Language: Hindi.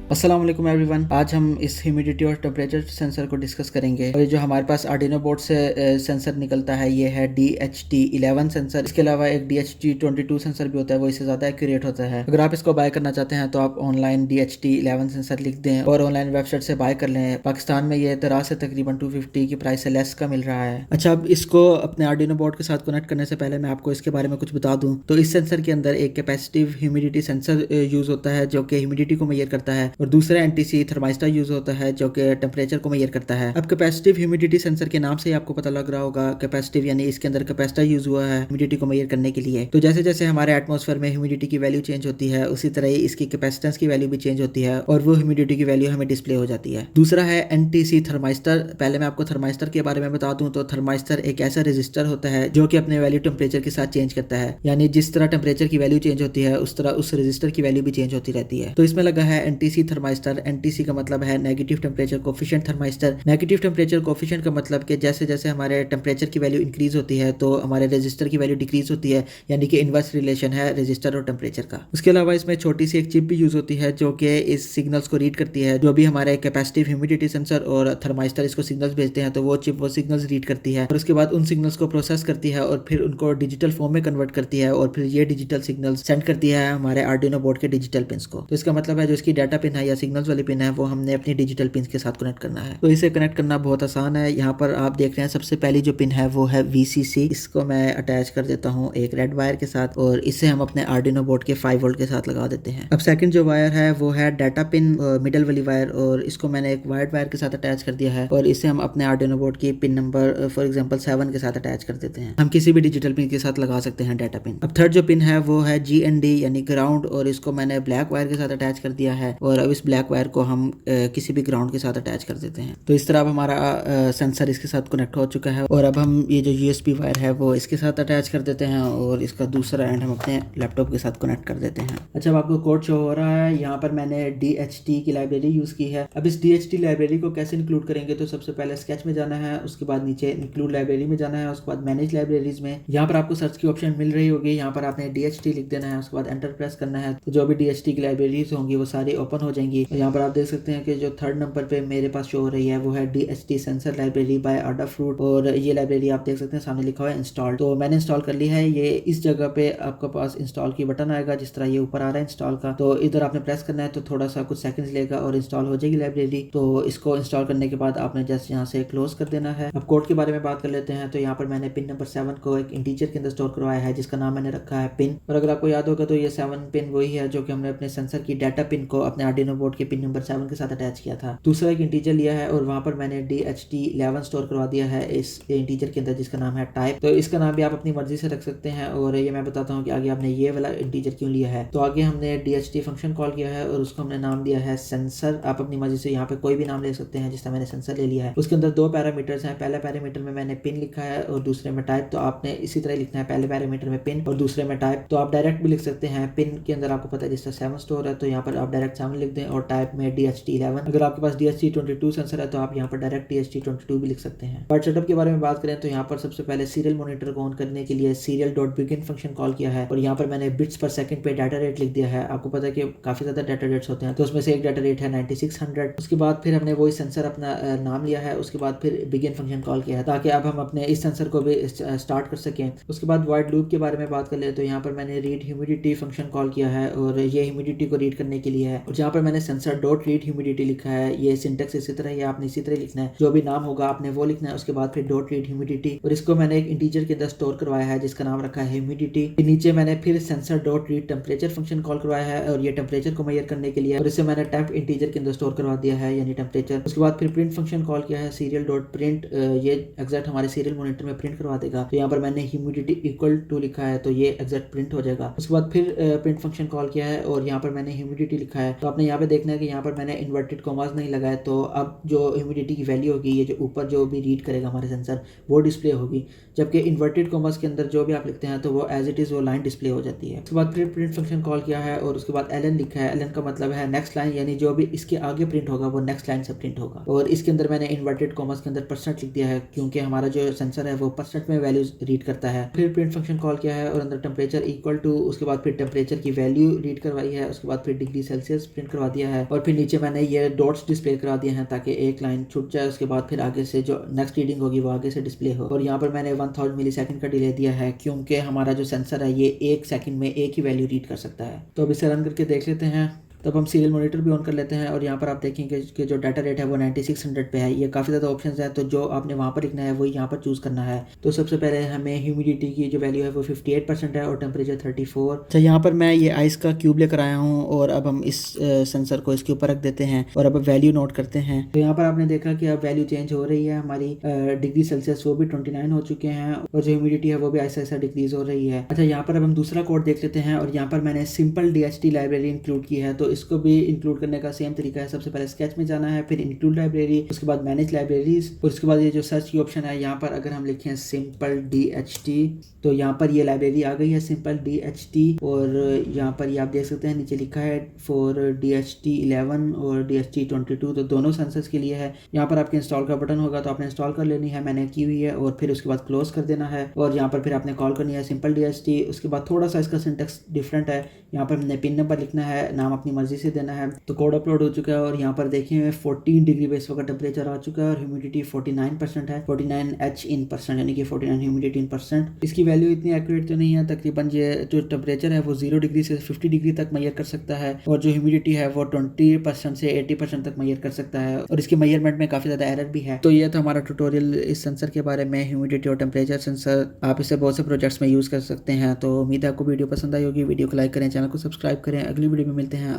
अस्सलाम वालेकुम एवरीवन। आज हम इस ह्यूमिडिटी और टेम्परेचर सेंसर को डिस्कस करेंगे। और ये जो हमारे पास आर्डिनो बोर्ड से सेंसर निकलता है ये है DHT11 सेंसर। इसके अलावा एक DHT22 सेंसर भी होता है, वो इससे ज़्यादा एक्यूरेट होता है। अगर आप इसको बाय करना चाहते हैं तो आप ऑनलाइन DHT11 सेंसर लिख दें और ऑनलाइन वेबसाइट से बाय कर लें। पाकिस्तान में ये दराज से तकरीबन 250 की प्राइस से लेस का मिल रहा है। अच्छा, अब इसको अपने आर्डिनो बोर्ड के साथ कनेक्ट करने से पहले मैं आपको इसके बारे में कुछ बता दूं। तो इस सेंसर के अंदर एक कैपेसिटिव ह्यूमिडिटी सेंसर यूज होता है जो कि ह्यूमिडिटी को मेजर करता है, और दूसरा एनटीसी थर्माइस्टर यूज होता है जो कि टेम्परेचर को मेजर करता है। अब कैपेसिटिव ह्यूमिडिटी सेंसर के नाम से ही आपको पता लग रहा होगा, कैपेसिटिव यानी इसके अंदर कैपेसिटर यूज हुआ है ह्यूमिडिटी को मेजर करने के लिए। तो जैसे जैसे हमारे एटमॉस्फेयर में ह्यूमिडिटी की वैल्यू चेंज होती है उसी तरह ही इसकी कैपेसिटेंस की वैल्यू भी चेंज होती है और वो ह्यूमिडिटी की वैल्यू हमें डिस्प्ले हो जाती है। दूसरा है एनटीसी थर्माइस्टर। पहले मैं आपको थर्माइस्टर के बारे में बता दूं तो थर्माइस्टर एक ऐसा रजिस्टर होता है जो कि अपने वैल्यू टेम्परेचर के साथ चेंज करता है, यानी जिस तरह टेम्परेचर की वैल्यू चेंज होती है उस तरह उस रजिस्टर की वैल्यू भी चेंज होती रहती है। तो इसमें लगा है एनटीसी थर्माइस्टर। एनटीसी का मतलब है negative temperature coefficient thermistor. Negative temperature coefficient का मतलब कि जैसे जैसे हमारे टेम्परेचर की वैल्यू इंक्रीज होती है तो हमारे रजिस्टर की वैल्यू डिक्रीज होती है, यानी कि इनवर्स रिलेशन है रजिस्टर और टेम्परेचर का। उसके अलावा इसमें छोटी सी एक चिप भी यूज होती है जो कि इस सिग्नल्स को रीड करती है। जो भी हमारे कैपेसिटिव ह्यूमिडिटी सेंसर और थर्माइस्टर इसको सिग्नल्स भेजते हैं तो वो चिप वो सिग्नल्स रीड करती है और उसके बाद उन सिग्नल्स को प्रोसेस करती है और फिर उनको डिजिटल फॉर्म में कन्वर्ट करती है और फिर ये डिजिटल सिग्नल्स सेंड करती है हमारे आर्डिनो बोर्ड के डिजिटल पिन्स को। तो इसका मतलब है जो इसकी डाटा पिन है या सिग्नल्स वाली पिन है वो हमने अपनी डिजिटल पिन के साथ कनेक्ट करना है। तो इसे कनेक्ट करना बहुत आसान है। यहाँ पर आप देख रहे हैं सबसे पहली जो पिन है वो है VCC। इसको मैं अटैच कर देता हूँ एक रेड वायर के साथ और इसे हम अपने आर्डिनो बोर्ड के 5 वोल्ट के साथ लगा देते हैं। अब सेकंड जो वायर है वो है डाटा पिन मिडल वाली वायर, और इसको मैंने एक वाइड वायर के साथ अटैच कर दिया है और इसे हम अपने आर्डिनो बोर्ड की पिन नंबर फॉर एग्जांपल 7 के साथ अटैच कर देते हैं। हम किसी भी डिजिटल पिन के साथ लगा सकते हैं डाटा पिन। अब थर्ड जो पिन है वो है GND यानी ग्राउंड, और इसको मैंने ब्लैक वायर के साथ अटैच कर दिया है और अब इस ब्लैक वायर को हम किसी भी ग्राउंड के साथ अटैच कर देते हैं। तो इस तरह अब हमारा सेंसर इसके साथ कनेक्ट हो चुका है और अब हम ये जो USB वायर है वो इसके साथ अटैच कर देते हैं और इसका दूसरा एंड हम अपने लैपटॉप के साथ कनेक्ट कर देते हैं। अच्छा, अब आपको कोड शो हो रहा है। यहाँ पर मैंने DHT की लाइब्रेरी यूज की है। अब इस DHT लाइब्रेरी को कैसे इंक्लूड करेंगे, तो सबसे पहले स्केच में जाना है, उसके बाद नीचे इंक्लूड लाइब्रेरी में जाना है, उसके बाद मैनेज लाइब्रेरीज में यहाँ पर आपको सर्च की ऑप्शन मिल रही होगी। यहाँ पर आपने DHT लिख देना है, उसके बाद एंटर प्रेस करना है। तो जो भी DHT की लाइब्रेरीज होंगी वो सारी ओपन हो जाएंगी। यहाँ पर आप देख सकते हैं कि जो थर्ड नंबर पे मेरे पास शो हो रही है वो है DHT sensor library by Adafruit, और ये लाइब्रेरी आप देख सकते हैं सामने लिखा हुआ है इंस्टॉल। तो मैंने इंस्टॉल कर ली है। ये इस जगह पे आपके पास इंस्टॉल की बटन आएगा जिस तरह ये ऊपर आ रहा है इंस्टॉल का, तो इधर आपने प्रेस करना है तो थोड़ा सा कुछ सेकंड्स लेगा और इंस्टॉल हो जाएगी लाइब्रेरी। तो इसको इंस्टॉल करने के बाद आपने जस्ट यहाँ से क्लोज कर देना है। अब कोड के बारे में बात कर लेते हैं। तो यहाँ पर मैंने पिन नंबर 7 को एक इंटीजर के अंदर स्टोर करवाया है जिसका नाम मैंने रखा है पिन, और अगर आपको याद होगा तो ये 7 पिन वही है जो कि हमने अपने सेंसर की डाटा पिन को अपने आर्डिनो बोर्ड के पिन नंबर 7 के साथ अटैच किया था। दूसरा एक इंटीजर लिया है और वहां पर मैंने DHT11 स्टोर करवा दिया है इस इंटीजर के अंदर जिसका नाम है टाइप। तो इसका नाम भी आप अपनी मर्जी से रख सकते हैं और ये मैं बताता हूँ कि आगे आपने ये वाला इंटीजर क्यों लिया है। तो आगे हमने DHT फंक्शन कॉल किया है और उसको हमने नाम दिया है सेंसर। आप अपनी मर्जी से यहाँ पे कोई भी नाम ले सकते हैं, जिस तरह मैंने सेंसर ले लिया है। उसके अंदर 2 पैरामीटर्स हैं। पहले पैरामीटर में मैंने पिन लिखा है और दूसरे में टाइप। तो आपने इसी तरह लिखना है, पहले पैरामीटर में पिन और दूसरे में टाइप। तो आप डायरेक्ट भी लिख सकते हैं। पिन के अंदर आपको पता है जिस तरह 7 स्टोर है तो यहाँ पर आप डायरेक्ट 7 लिख दें, और टाइप में DHT11। अगर आपके पास DHT22 सेंसर है तो आप यहाँ पर डायरेक्ट DHT22 भी लिख सकते हैं। बट सेटअप के बारे में बात करें तो यहाँ पर सबसे पहले सीरियल मॉनिटर को ऑन करने के लिए serial.begin फंक्शन कॉल किया है और यहाँ पर मैंने बिट्स पर सेकंड पे डाटा रेट लिख दिया है। आपको पता है कि काफी ज्यादा डाटा रेट्स होते हैं, तो उसमें से एक डाटा रेट है 9600। उसके बाद फिर हमने वही सेंसर अपना नाम लिया है, उसके बाद फिर बिगिन फंक्शन कॉल किया है ताकि अब हम अपने इस सेंसर को भी स्टार्ट कर सकें। उसके बाद वाइड लूप के बारे में बात कर ले तो यहाँ पर मैंने रीड ह्यूमिडिटी फंक्शन कॉल किया है और ये ह्यूमिडिटी को रीड करने के लिए है, और जहाँ पर मैंने सेंसर डॉट रीड ह्यूमिडिटी लिखा है। ये सिंटेक्स इसी तरह ही आपने इसी तरह लिखना है, जो भी नाम होगा आपने वो लिखना है। उसके बाद फिर डॉट रीड ह्यूमिडिटी, और इसको मैंने एक इंटीजर के अंदर स्टोर करवाया है जिसका नाम रखा है ह्यूमिडिटी। नीचे मैंने फिर sensor dot read temperature function call करवाया है और ये टेम्परेचर को मेजर करने के लिए, और इसे मैंने टेम्प इंटीजर के अंदर स्टोर करवा दिया है यानी टेम्परेचर। उसके बाद फिर प्रिंट फंक्शन कॉल किया है सीरियल डॉट प्रिंट, ये एग्जैक्ट हमारे सीरियल मॉनिटर में प्रिंट करवा देगा। तो यहाँ पर मैंने ह्यूमिडिटी इक्वल टू लिखा है तो ये एग्जैक्ट प्रिंट हो जाएगा। उसके बाद फिर प्रिंट फंक्शन कॉल किया है और यहाँ पर मैंने ह्यूमिडिटी लिखा है। तो आपने यहाँ पे देखना है कि यहाँ पर मैंने इन्वर्टेड कॉमास नहीं लगाया, तो अब जो ह्यूमिडिटी की वैल्यू होगी ये जो ऊपर जो भी रीड करेगा हमारे सेंसर वो डिस्प्ले होगी, जबकि इन्वर्टेड कॉमास के अंदर जो भी आप लिखते हैं तो वो एज इट इज वो लाइन डिस्प्ले हो जाती है। उसके बाद फिर प्रिंट फंक्शन कॉल किया है और उसके बाद ln लिखा है। ln का मतलब है नेक्स्ट लाइन, यानी जो भी इसके आगे प्रिंट होगा वो नेक्स्ट लाइन से प्रिंट होगा। और इसके अंदर मैंने इन्वर्टेड कॉमास के अंदर परसेंट लिख दिया है क्योंकि हमारा जो सेंसर है वो परसेंट में वैल्यूज रीड करता है। फिर प्रिंट फंक्शन कॉल किया है और अंदर टेम्परेचर इक्वल टू, उसके बाद फिर टेम्परेचर की वैल्यू रीड करवाई है। उसके बाद फिर डिग्री सेल्सियस प्रिंट करवा दिया है और फिर नीचे मैंने ये डॉट्स डिस्प्ले करा दिए हैं ताकि एक लाइन छूट जाए, उसके बाद फिर आगे से जो नेक्स्ट रीडिंग होगी वो आगे से डिस्प्ले हो। और यहाँ पर मैंने 1000 मिली सेकंड का डिले दिया है क्योंकि हमारा जो सेंसर है ये 1 सेकंड में एक ही वैल्यू रीड कर सकता है। तो अब इसे रन करके देख लेते हैं। तब हम सीरियल मॉनिटर भी ऑन कर लेते हैं और यहाँ पर आप देखेंगे कि जो डाटा रेट है वो 9600 पे है। ये काफ़ी ज़्यादा ऑप्शंस हैं, तो जो आपने वहाँ पर लिखना है वही यहाँ पर चूज़ करना है। तो सबसे पहले हमें ह्यूमिडिटी की जो वैल्यू है वो 58% है और टेम्परेचर 34। अच्छा, यहाँ पर मैं ये आइस का क्यूब लेकर आया हूँ और अब हम इस सेंसर को इसके ऊपर रख देते हैं और अब वैल्यू नोट करते हैं। तो यहाँ पर आपने देखा कि अब वैल्यू चेंज हो रही है, हमारी डिग्री सेल्सियस वो भी 29 हो चुके हैं और जो ह्यूमिडिटी है वो भी ऐसा ऐसा डिक्रीज हो रही है। अच्छा, यहाँ पर अब हम दूसरा कोड देख लेते हैं और यहाँ पर मैंने सिंपल DHT लाइब्रेरी इंक्लूड की है, तो इसको भी इंक्लूड करने का सेम तरीका है। सबसे पहले स्केच में जाना है, फिर इंक्लूड लाइब्रेरी, उसके बाद मैनेज लाइब्रेरीज और उसके बाद ये जो सर्च की ऑप्शन है यहाँ पर अगर हम लिखें सिंपल DHT तो यहाँ पर ये लाइब्रेरी आ गई है सिंपल DHT। और यहाँ पर ये आप देख सकते हैं नीचे लिखा है फॉर DHT 11 और DHT 22, तो दोनों सेंसर्स के लिए है। यहाँ पर आपके इंस्टॉल का बटन होगा तो आपने इंस्टॉल कर लेनी है, मैंने की हुई है, और फिर उसके बाद क्लोज कर देना है और यहाँ पर फिर आपने कॉल करनी है सिंपल DHT। उसके बाद थोड़ा सा इसका सिंटेक्स डिफरेंट है, यहाँ पर हमने पिन नंबर लिखना है, नाम अपनी मर्जी से देना है। तो कोड अपलोड हो चुका है और यहाँ पर देखिए 14 डिग्री बेस का टेम्परेचर आ चुका है और ह्यूमिडिटी 49% है, 49H इन परसेंट यानी कि 49 ह्यूमिडिटी इन परसेंट। इसकी वैल्यू इतनी एक्यूरेट तो नहीं है, तकरीबन ये जो टेम्परेचर है वो 0 डिग्री से 50 डिग्री तक मेजर कर सकता है और जो ह्यूमिडिटी है वो 20% से 80% तक मेजर कर सकता है और इसके मेजरमेंट में काफ़ी ज़्यादा एरर भी है। तो ये था हमारा ट्यूटोरियल इस सेंसर के बारे में, ह्यूमिडिटी और टेम्परेचर सेंसर। आप इसे बहुत से प्रोजेक्ट्स में यूज़ कर सकते हैं। तो उम्मीद है आपको वीडियो पसंद आई होगी। वीडियो को लाइक करें, चैनल को सब्सक्राइब करें। अगली वीडियो में मिलते हैं।